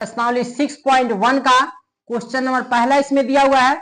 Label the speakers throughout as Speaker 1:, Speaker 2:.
Speaker 1: प्रश्नावली 6.1 का question number पहला इसमें दिया हुआ है।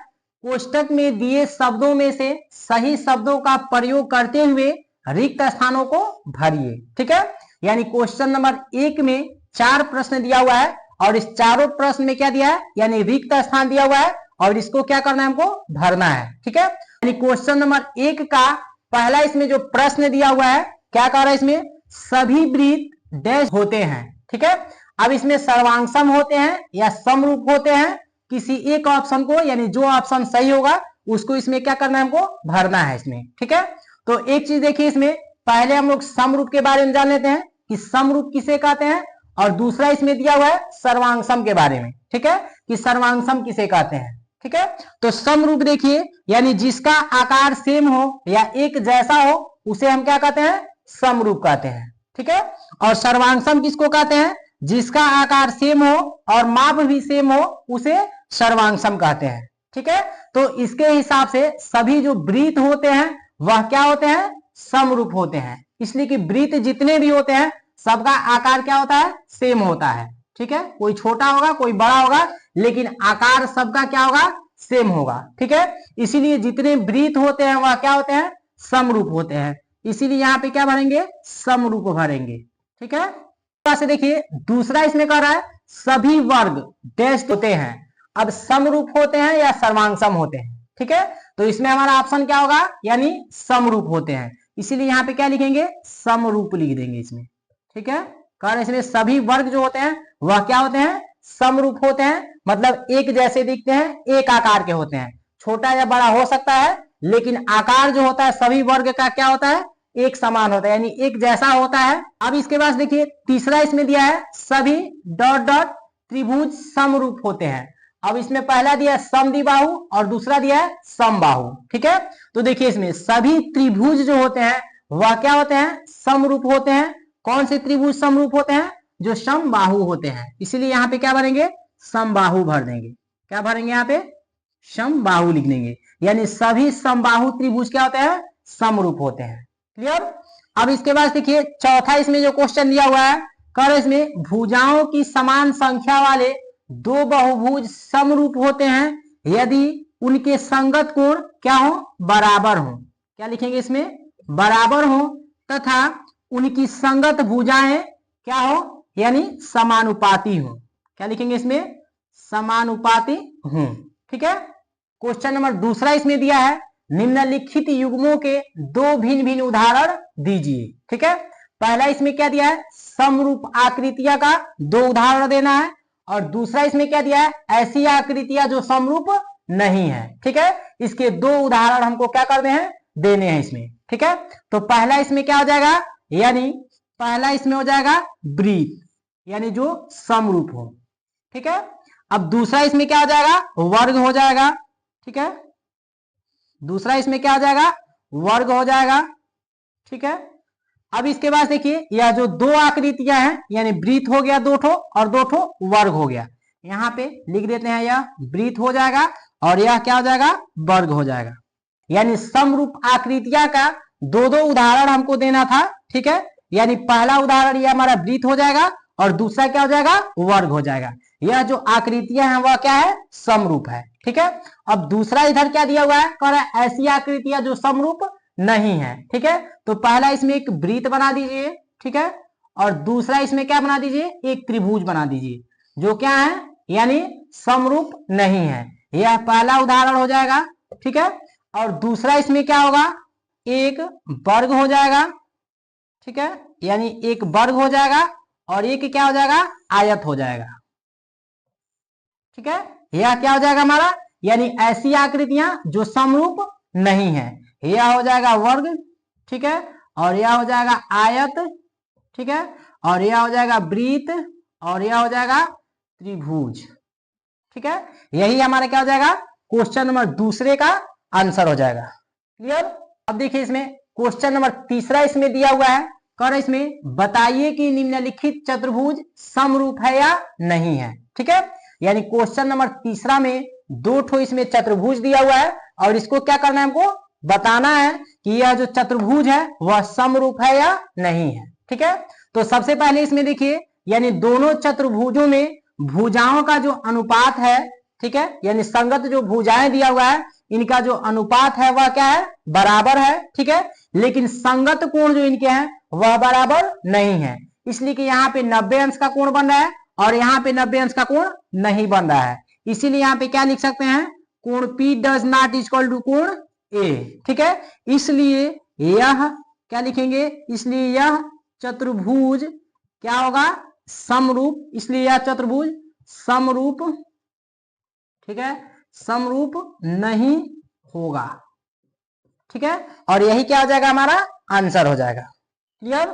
Speaker 1: कोष्टक में दिए शब्दों में से सही शब्दों का प्रयोग करते हुए रिक्त स्थानों को भरिए। ठीक है, यानी क्वेश्चन नंबर 1 में 4 प्रश्न दिया हुआ है और इस चारों प्रश्न में क्या दिया है, यानी रिक्त स्थान दिया हुआ है और इसको क्या करना है, हमको भरना है। ठीक है, यानी क्वेश्चन नंबर 1 का पहला इसमें जो प्रश्न दिया हुआ है, क्या कह रहा है इसमें, सभी वृत्त डैश होते हैं। ठीक है, अब इसमें सर्वांगसम होते हैं या समरूप होते हैं, किसी एक ऑप्शन को, यानी जो ऑप्शन सही होगा उसको इसमें क्या करना है, हमको भरना है इसमें। ठीक है, तो एक चीज देखिए, इसमें पहले हम लोग समरूप के बारे में जान लेते हैं कि समरूप किसे कहते हैं, और दूसरा इसमें दिया हुआ है सर्वांगसम के बारे में। ठीक है, कि सर्वांगसम किसे कहते हैं। ठीक है, तो समरूप देखिए, यानी जिसका आकार सेम हो या एक जैसा हो उसे हम क्या कहते हैं, समरूप कहते हैं। ठीक है, और सर्वांगसम किसको कहते हैं, जिसका आकार सेम हो और माप भी सेम हो उसे सर्वांगसम कहते हैं। ठीक है, तो इसके हिसाब से सभी जो वृत्त होते हैं वह क्या होते हैं, समरूप होते हैं। इसलिए कि वृत्त जितने भी होते हैं सबका आकार क्या होता है, सेम होता है। ठीक है, कोई छोटा होगा कोई बड़ा होगा, लेकिन आकार सबका क्या होगा, सेम होगा। ठीक है, इसीलिए जितने वृत्त होते हैं वह क्या होते हैं, समरूप होते हैं। इसीलिए यहाँ पे क्या भरेंगे, समरूप भरेंगे। ठीक है, से देखिए दूसरा इसमें कह रहा है सभी वर्ग डैश होते हैं। अब समरूप होते हैं या सर्वांगसम होते हैं। ठीक है, तो इसमें हमारा ऑप्शन क्या होगा, यानी समरूप होते हैं। इसीलिए यहाँ पे क्या लिखेंगे, समरूप लिख देंगे इसमें। ठीक है, कारण इसमें सभी वर्ग जो होते हैं वह क्या होते हैं, समरूप होते हैं, मतलब एक जैसे दिखते हैं, एक आकार के होते हैं। छोटा या बड़ा हो सकता है, लेकिन आकार जो होता है सभी वर्ग का क्या होता है, एक समान होता है, यानी एक जैसा होता है। अब इसके बाद देखिए तीसरा इसमें दिया है सभी डॉट डॉट त्रिभुज समरूप होते हैं। अब इसमें पहला दिया है समद्विबाहु और दूसरा दिया है समबाहु। ठीक है, तो देखिए इसमें सभी त्रिभुज जो होते हैं वह क्या होते हैं, समरूप होते हैं। कौन से त्रिभुज समरूप होते हैं, जो समबाहु होते हैं। इसलिए यहाँ पे क्या भरेंगे, समबाहु भर देंगे। क्या भरेंगे, यहाँ पे समबाहु लिख देंगे, यानी सभी समबाहु त्रिभुज क्या होते हैं, समरूप होते हैं। क्लियर। अब इसके बाद देखिए चौथा इसमें जो क्वेश्चन दिया हुआ है, कर इसमें भुजाओं की समान संख्या वाले दो बहुभुज समरूप होते हैं यदि उनके संगत कोण क्या हो, बराबर हो। क्या लिखेंगे इसमें, बराबर हो, तथा उनकी संगत भुजाएं क्या हो, यानी समानुपाती हो। क्या लिखेंगे इसमें, समानुपाती हो। ठीक है, क्वेश्चन नंबर दूसरा इसमें दिया है निम्नलिखित युग्मों के दो भिन्न भिन्न उदाहरण दीजिए। ठीक है, पहला इसमें क्या दिया है, समरूप आकृतियां का दो उदाहरण देना है, और दूसरा इसमें क्या दिया है, ऐसी आकृतियां जो समरूप नहीं है। ठीक है, इसके दो उदाहरण हमको क्या करने हैं, देने हैं इसमें। ठीक है, तो पहला इसमें क्या हो जाएगा, यानी पहला इसमें हो जाएगा वृत्त, यानी जो समरूप हो। ठीक है, अब दूसरा इसमें क्या हो जाएगा, वर्ग हो जाएगा। ठीक है, दूसरा इसमें क्या हो जाएगा, वर्ग हो जाएगा। ठीक है, अब इसके बाद देखिए यह जो दो आकृतियां हैं, यानी वृत्त हो गया दो ठो और दो ठो वर्ग हो गया। यहाँ पे लिख देते हैं, यह वृत्त हो जाएगा और यह क्या हो जाएगा, वर्ग हो जाएगा। यानी समरूप आकृतियां का दो दो उदाहरण हमको देना था। ठीक है, यानी पहला उदाहरण यह हमारा वृत्त हो जाएगा और दूसरा क्या हो जाएगा, वर्ग हो जाएगा। यह जो आकृतियां हैं वह क्या है, समरूप है। ठीक है, अब दूसरा इधर क्या दिया हुआ है, कह रहा है ऐसी आकृतियां जो समरूप नहीं है। ठीक है, तो पहला इसमें एक वृत्त बना दीजिए। ठीक है, और दूसरा इसमें क्या बना दीजिए, एक त्रिभुज बना दीजिए, जो क्या है, यानी समरूप नहीं है। यह पहला उदाहरण हो जाएगा। ठीक है, और दूसरा इसमें क्या होगा, एक वर्ग हो जाएगा। ठीक है, यानी एक वर्ग हो जाएगा और एक क्या हो जाएगा, आयत हो जाएगा। ठीक है, यह क्या हो जाएगा हमारा, यानी ऐसी आकृतियां जो समरूप नहीं है। यह हो जाएगा वर्ग। ठीक है, और यह हो जाएगा आयत। ठीक है, और यह हो जाएगा वृत्त और यह हो जाएगा त्रिभुज। ठीक है, यही हमारा क्या हो जाएगा, क्वेश्चन नंबर दूसरे का आंसर हो जाएगा। क्लियर। अब देखिए इसमें क्वेश्चन नंबर तीसरा इसमें दिया हुआ है, कर इसमें बताइए कि निम्नलिखित चतुर्भुज समरूप है या नहीं है। ठीक है, यानी क्वेश्चन नंबर तीसरा में दो ठो इसमें चतुर्भुज दिया हुआ है और इसको क्या करना है, हमको बताना है कि यह जो चतुर्भुज है वह समरूप है या नहीं है। ठीक है, तो सबसे पहले इसमें देखिए, यानी दोनों चतुर्भुजों में भुजाओं का जो अनुपात है, ठीक है, यानी संगत जो भुजाएं दिया हुआ है इनका जो अनुपात है वह क्या है, बराबर है, ठीक है। लेकिन संगत कोण जो इनके हैं वह बराबर नहीं है, इसलिए कि यहाँ पे 90 अंश का कोण बन रहा है और यहाँ पे 90 अंश का कोण नहीं बन रहा है। इसीलिए यहाँ पे क्या लिख सकते हैं, कोण P does not equal to कोण A, ठीक है। इसलिए यह क्या लिखेंगे, इसलिए यह चतुर्भुज क्या होगा, समरूप, इसलिए यह चतुर्भुज समरूप, ठीक है, समरूप नहीं होगा, ठीक है। और यही क्या हो जाएगा, हमारा आंसर हो जाएगा। क्लियर।